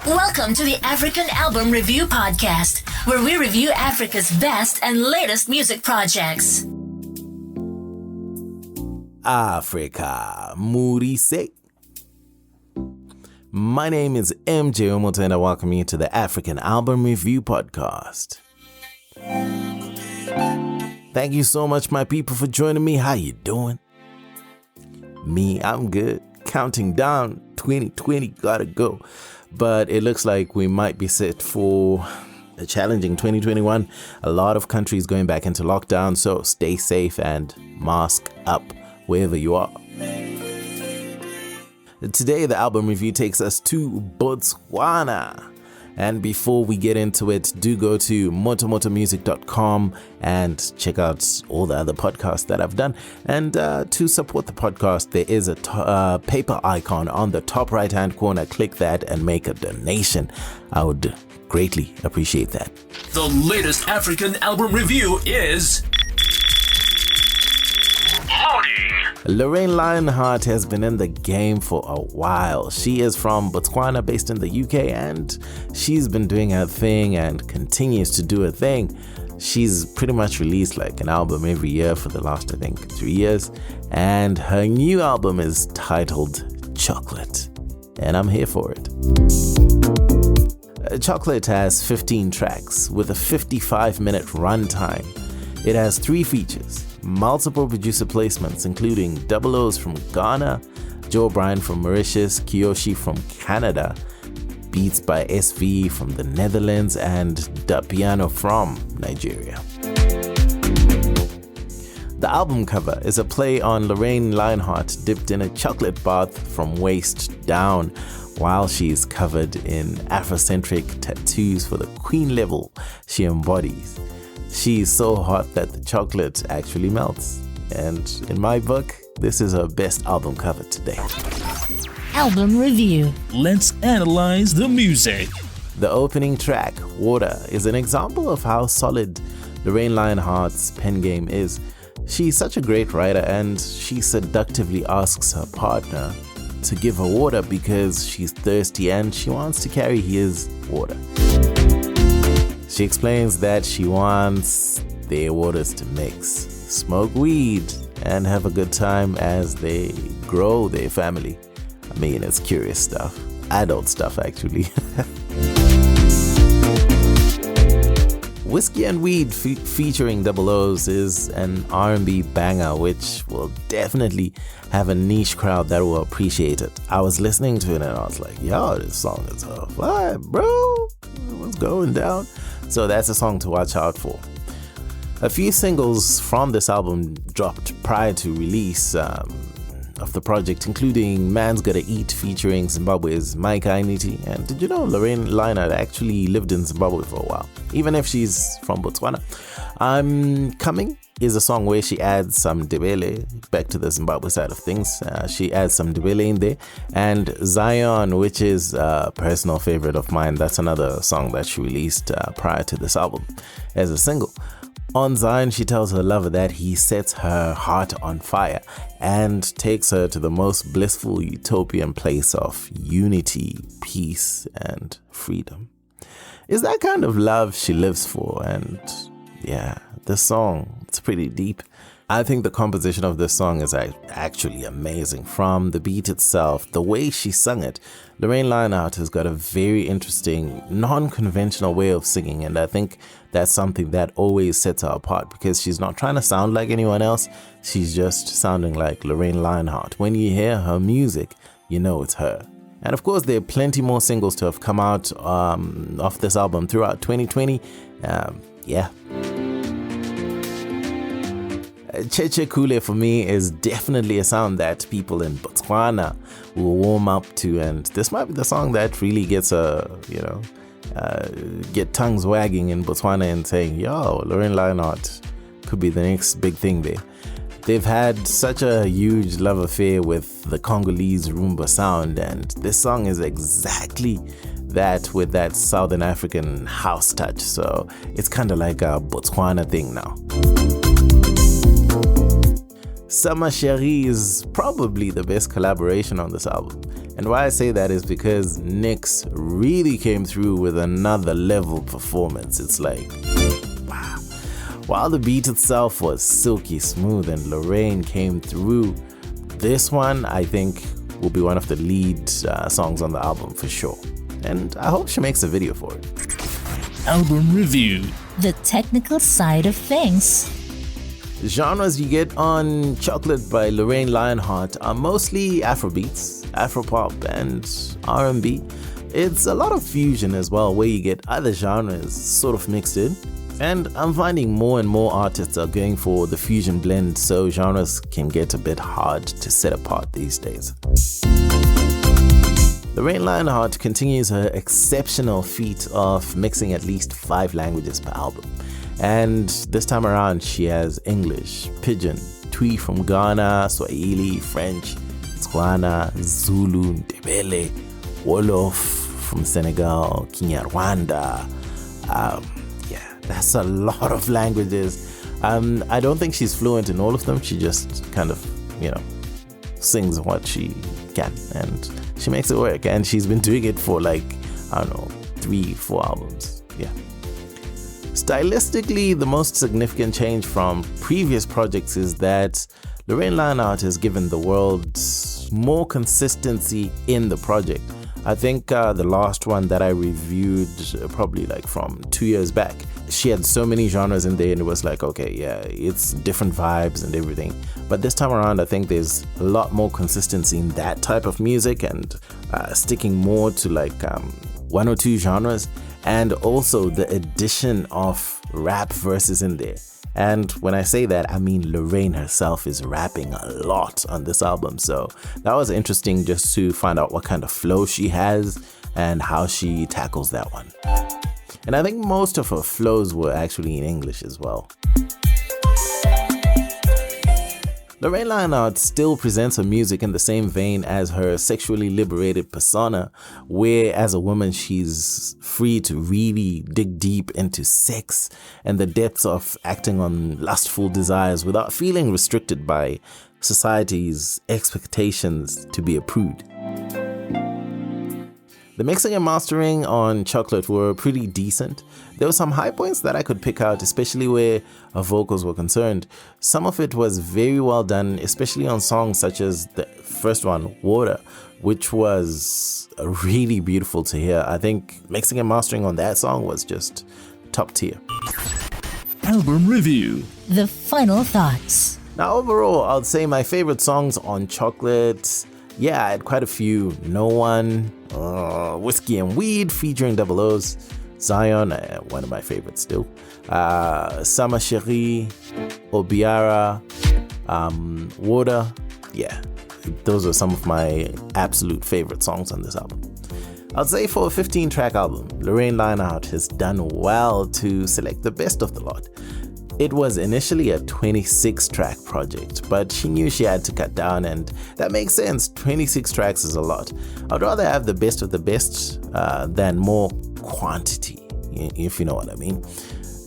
Welcome to the African Album Review Podcast, where we review Africa's best and latest music projects. Africa, Murise. My name is MJ Wemoto and I welcome you to the African Album Review Podcast. Thank you so much, my people, for joining me. How you doing? Me, I'm good. Counting down, 2020, gotta go. But it looks like we might be set for a challenging 2021. A lot of countries going back into lockdown, so stay safe and mask up wherever you are. Today, the album review takes us to Botswana. And before we get into it, do go to motomotomusic.com and check out all the other podcasts that I've done. And to support the podcast, there is a paper icon on the top right-hand corner. Click that and make a donation. I would greatly appreciate that. The latest African album review is... Lorraine Lionheart has been in the game for a while. She is from Botswana, based in the UK, and she's been doing her thing and continues to do her thing. She's pretty much released like an album every year for the last, 3 years, and her new album is titled Chocolate, and I'm here for it. Chocolate has 15 tracks with a 55-minute runtime. It has 3 features, multiple producer placements including Double O's from Ghana, Joe Bryan from Mauritius, Kiyoshi from Canada, beats by SV from the Netherlands, and Da Piano from Nigeria. The album cover is a play on Lorraine Lionheart dipped in a chocolate bath from waist down while she's covered in Afrocentric tattoos for the queen level she embodies. She's so hot that the chocolate actually melts. And in my book, this is her best album cover today. Album review. Let's analyze the music. The opening track, Water, is an example of how solid Lorraine Lionheart's pen game is. She's such a great writer, and she seductively asks her partner to give her water because she's thirsty and she wants to carry his water. She explains that she wants their waters to mix, smoke weed, and have a good time as they grow their family. I mean, it's curious stuff. Adult stuff, actually. Whiskey and Weed featuring Double O's is an R&B banger which will definitely have a niche crowd that will appreciate it. I was listening to it and I was like, yo, this song is a vibe, bro. What's going down? So that's a song to watch out for. A few singles from this album dropped prior to release of the project, including Man's Gotta Eat featuring Zimbabwe's Mike Ainiti. And did you know Lorraine Lionheart actually lived in Zimbabwe for a while, even if she's from Botswana? Coming is a song where she adds some Ndebele, back to the Zimbabwe side of things. She adds some Ndebele in there. And Zion, which is a personal favorite of mine, that's another song that she released prior to this album as a single. On Zion, she tells her lover that he sets her heart on fire and takes her to the most blissful utopian place of unity, peace, and freedom. It's that kind of love she lives for, and yeah, this song, it's pretty deep. I think the composition of this song is actually amazing. From the beat itself, the way she sung it, Lorraine Lionheart has got a very interesting, non-conventional way of singing, and I think that's something that always sets her apart because she's not trying to sound like anyone else. She's just sounding like Lorraine Lionheart. When you hear her music, you know it's her. And of course, there are plenty more singles to have come out off this album throughout 2020. Yeah. Cheche Kule for me is definitely a sound that people in Botswana will warm up to, and this might be the song that really gets get tongues wagging in Botswana and saying, yo, Lorraine Lionheart could be the next big thing there. They've had such a huge love affair with the Congolese rumba sound, and this song is exactly that with that Southern African house touch, so it's kind of like a Botswana thing now. Sama Cherie is probably the best collaboration on this album. And why I say that is because Nyx really came through with another level performance. It's like, wow. While the beat itself was silky smooth and Lorraine came through, this one I think will be one of the lead songs on the album for sure. And I hope she makes a video for it. Album review. The technical side of things. The genres you get on Chocolate by Lorraine Lionheart are mostly Afrobeats, Afropop, and R&B. It's a lot of fusion as well, where you get other genres sort of mixed in. And I'm finding more and more artists are going for the fusion blend, so genres can get a bit hard to set apart these days. Lorraine Lionheart continues her exceptional feat of mixing at least 5 languages per album. And this time around, she has English, Pidgin, Twi from Ghana, Swahili, French, Tswana, Zulu, Ndebele, Wolof from Senegal, Kinyarwanda. That's a lot of languages. I don't think she's fluent in all of them. She just kind of, sings what she can. And she makes it work. And she's been doing it for 3-4 albums. Yeah. Stylistically, the most significant change from previous projects is that Lorraine Lionheart has given the world more consistency in the project. I think the last one that I reviewed probably from 2 years back, she had so many genres in there and it was it's different vibes and everything. But this time around, I think there's a lot more consistency in that type of music and sticking more to 1 or 2 genres, and also the addition of rap verses in there. And when I say that, I mean Lorraine herself is rapping a lot on this album. So that was interesting just to find out what kind of flow she has and how she tackles that one. And I think most of her flows were actually in English as well. Lorraine Lionheart still presents her music in the same vein as her sexually liberated persona, where as a woman she's free to really dig deep into sex and the depths of acting on lustful desires without feeling restricted by society's expectations to be a prude. The mixing and mastering on Chocolate were pretty decent. There were some high points that I could pick out, especially where her vocals were concerned. Some of it was very well done, especially on songs such as the first one, Water, which was really beautiful to hear. I think mixing and mastering on that song was just top tier. Album review. The final thoughts. Now overall, I'd say my favorite songs on Chocolate, I had quite a few. No One, Whiskey and Weed featuring Double O's, Zion, one of my favorites still, Sama Cherie, Obiara, Water. Those are some of my absolute favorite songs on this album. I'd say for a 15-track album, Lorraine Lionheart has done well to select the best of the lot. It was initially a 26-track project, but she knew she had to cut down, and that makes sense. 26 tracks is a lot. I'd rather have the best of the best than more quantity, if you know what I mean.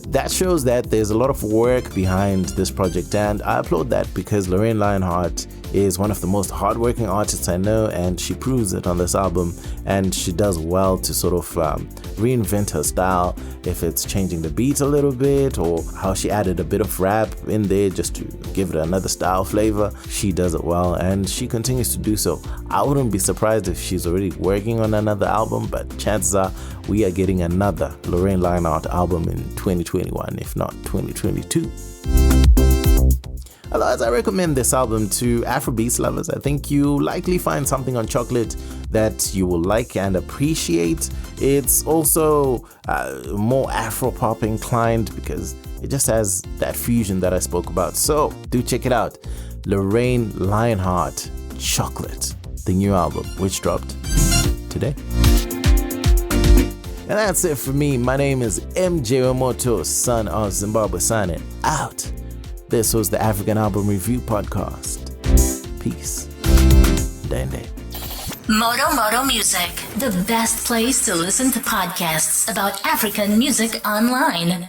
That shows that there's a lot of work behind this project, and I applaud that because Lorraine Lionheart is one of the most hardworking artists I know, and she proves it on this album, and she does well to sort of reinvent her style, if it's changing the beat a little bit or how she added a bit of rap in there just to give it another style flavor. She does it well and she continues to do so. I wouldn't be surprised if she's already working on another album, but chances are we are getting another Lorraine Lionheart album in 2021, if not 2022. Otherwise, I recommend this album to Afrobeats lovers. I think you'll likely find something on Chocolate that you will like and appreciate. It's also more Afropop inclined because it just has that fusion that I spoke about. So do check it out. Lorraine Lionheart, Chocolate, the new album, which dropped today. And that's it for me. My name is MJ Wemoto, son of Zimbabwe, signing out. This was the African Album Review Podcast. Peace. Dende. Moto Music, the best place to listen to podcasts about African music online.